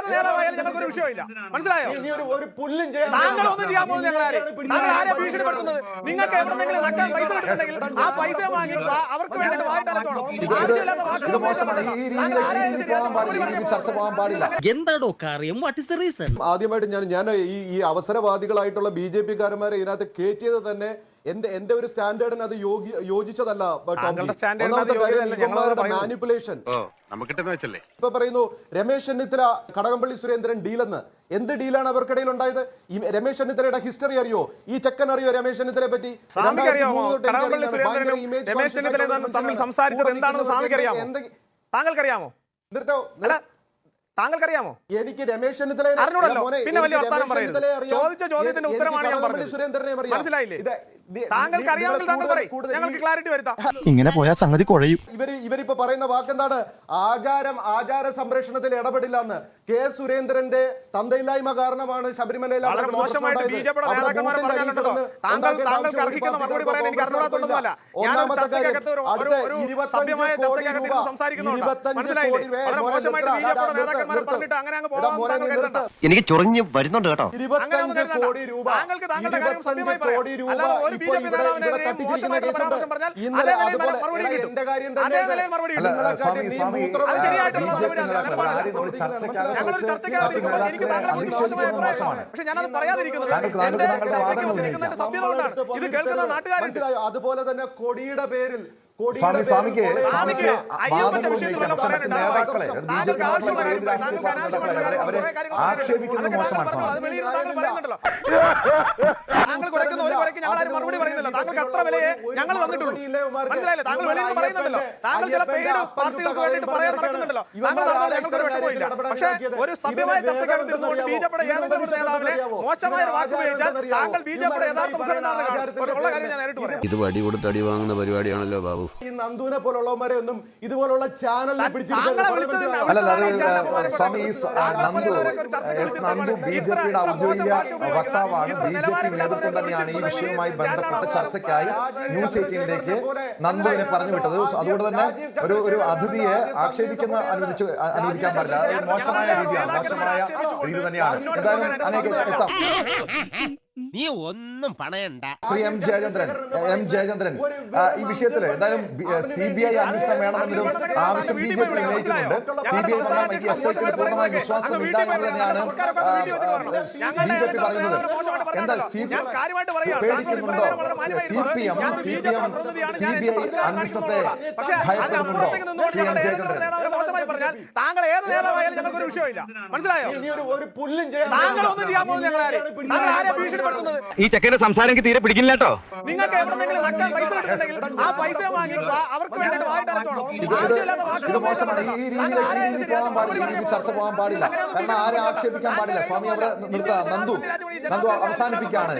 ഏത് നേതാവായാലും ഞങ്ങൾക്കൊരു വിഷയമില്ല. മനസ്സിലായോ? താങ്കൾ ഒന്നും ചെയ്യാൻ പോകുന്നത് ഞങ്ങൾ ആരെ ഭീഷണിപ്പെടുത്തുന്നത്? നിങ്ങൾക്ക് എവിടെന്നെങ്കിലും നക്കാൻ പൈസ കിട്ടുന്നുണ്ടെങ്കിൽ ആ പൈസ വാങ്ങി അവർക്ക് വേണ്ടിയിട്ട് വായിട്ടലച്ചോണം. എന്താടോ കാര്യം? What is the reason? ആദ്യമായിട്ട് ഞാൻ ഈ അവസരവാദികളായിട്ടുള്ള BJP-കാരന്മാരെ ഇതിനകത്ത് കയറ്റിയത് തന്നെ എന്റെ ഒരു സ്റ്റാൻഡേർഡിന് അത് യോജിച്ചതല്ല. മാനിപ്പുലേഷൻ ഇപ്പൊ പറയുന്നു രമേശ് ചെന്നിത്തല കടകംപള്ളി സുരേന്ദ്രൻ ഡീലെന്ന്. എന്ത് ഡീലാണ് അവർക്കിടയിൽ ഉണ്ടായത്? ഈ രമേശ് ചെന്നിത്തലയുടെ ഹിസ്റ്ററി അറിയോ? ഈ ചെക്കൻ അറിയോ രമേശ് ചെന്നിത്തലയെ പറ്റി? താങ്കൾക്കറിയാമോ? താങ്കൾക്കറിയാമോ? എനിക്ക് രമേശ് ചെന്നിത്തലയെ പിന്നെ വലിയ വർത്താനം പറയുന്നത്. ചോദിച്ച ചോദ്യത്തിന്റെ ഉത്തരമാണ് ഞാൻ പറഞ്ഞത്. മനസ്സിലായില്ലേ? താങ്കൾക്ക് അറിയാമെങ്കിൽ താങ്കൾ പറയും, ഞങ്ങൾക്ക് ക്ലാരിറ്റി വരുത്താം. ഇങ്ങനെ പോയാൽ സംഗതി കുഴയും. ഇവരിപ്പോ പറയുന്ന വാക്കെന്താണ്? ആചാര സംരക്ഷണത്തിൽ ഇടപെടില്ല എന്ന്. കെ സുരേന്ദ്രന്റെ തന്തയില്ലായ്മ കാരണമാണ് ശബരിമലയിൽ ഒന്നാമത്തെ കാര്യം. അടുത്ത 25 കോടി രൂപ എനിക്ക് ചൊറിഞ്ഞ് വരുന്നുണ്ട് കേട്ടോ. 25 കോടി രൂപ തട്ടിച്ചിരിക്കുന്ന കേസുണ്ട്. ഇന്നലെ അതുപോലെ എന്റെ കാര്യം തന്നെ പക്ഷെ ഞാനത് പറയാതിരിക്കുന്നത് അതുപോലെ തന്നെ കൊടിയുടെ പേരിൽ സ്വാമിക്ക് ആക്ഷേപിക്കുന്നത് മോശമാണ്. മറുപടി പറയുന്നില്ല. താങ്കൾക്ക് അത്ര വിലയെ ഞങ്ങൾ തന്നിട്ടുള്ളൂ. മനസ്സിലായില്ലേ? താങ്കൾ വെളിയിൽ പറയുന്നുണ്ടല്ലോ. താങ്കൾ ചില പെയ്ഡ് പാർട്ടികൾക്ക് വേണ്ടിയിട്ട് പറയാൻ നടക്കുന്നുണ്ടല്ലോ. താങ്കൾ ഞങ്ങൾക്കൊരു വിഷമമില്ല. പക്ഷേ ഒരു സഭ്യമായ ചർച്ചയ്ക്കകത്തിരുന്നുകൊണ്ട് BJP-യുടെ ഏതെങ്കിലും ഒരു നേതാവിനെ മോശമായ ഒരു വാക്ക് ഉപയോഗിച്ചാൽ താങ്കൾ BJP-യുടെ യഥാർത്ഥ ഉള്ള കാര്യം ഞാൻ നേരിട്ട് പറയാം. ഇത് വടി കൊടുത്ത് അടി വാങ്ങുന്ന പരിപാടിയാണല്ലോ ബാബു. ഈ നന്ദുവിനെ പോലുള്ളവരെ ഒന്നും ഇതുപോലുള്ള ചാനലിൽ നന്ദു BJP-യുടെ ഔദ്യോഗിക വക്താവാണ്. BJP നേതൃത്വം തന്നെയാണ് ഈ വിഷയവുമായി ബന്ധപ്പെട്ട ചർച്ചയ്ക്കായി ന്യൂസ് 18ലേക്ക് നന്ദുവിനെ പറഞ്ഞു വിട്ടത്. അതുകൊണ്ട് തന്നെ ഒരു അതിഥിയെ ആക്ഷേപിക്കുന്ന അനുവദിക്കാൻ പാടില്ല. അത് മോശമായ രീതിയാണ്, മോശമായ രീതി തന്നെയാണ്. എന്തായാലും അതിലേക്ക് എത്താം. നീ ഒന്നും പണയണ്ട. ശ്രീ എം ജയചന്ദ്രൻ ഈ വിഷയത്തിൽ എന്തായാലും CBI അന്വേഷണം വേണമെന്നൊരു ആവശ്യം BJP ഉന്നയിക്കുന്നുണ്ട്. CBI SIT പൂർണ്ണമായ വിശ്വാസമില്ല എന്ന് തന്നെയാണ് BJP പറയുന്നത്. എന്താ പേടിക്കുന്നുണ്ടോ? CPM CBI അന്വേഷണത്തെ ഭയപ്പെടുന്നുണ്ടോ? ശ്രീ എം ജയചന്ദ്രൻ താങ്കൾ ഏത് നേതാവായാലും ഞങ്ങൾക്കൊരു വിഷയമില്ല. മനസ്സിലായോ? താങ്കൾ ഒന്നും ചെയ്യാൻ പോകുന്നത് ഞങ്ങളെ ഭീഷണിപ്പെടുത്തുന്നത്. ഈ ചെക്കന്റെ സംസാരം എനിക്ക് തീരെ പിടിക്കില്ല കേട്ടോ. നിങ്ങൾക്ക് എവിടെന്നെങ്കിലും നക്കാൻ പൈസ കിട്ടുന്നുണ്ടെങ്കിൽ ആ പൈസ വാങ്ങി അവർക്ക് വേണ്ടിയിട്ട് വായിട്ടലച്ചോണം. ഇത് മോശമാണ്. ഈ രീതിയിൽ പോകാൻ പാടില്ല. ഈ രീതിയിൽ ചർച്ച പോകാൻ പാടില്ല. കാരണം ആരെ ആക്ഷേപിക്കാൻ പാടില്ല. സ്വാമി അവിടെ നിർത്താം. നന്ദു അവസാനിപ്പിക്കുകയാണ്.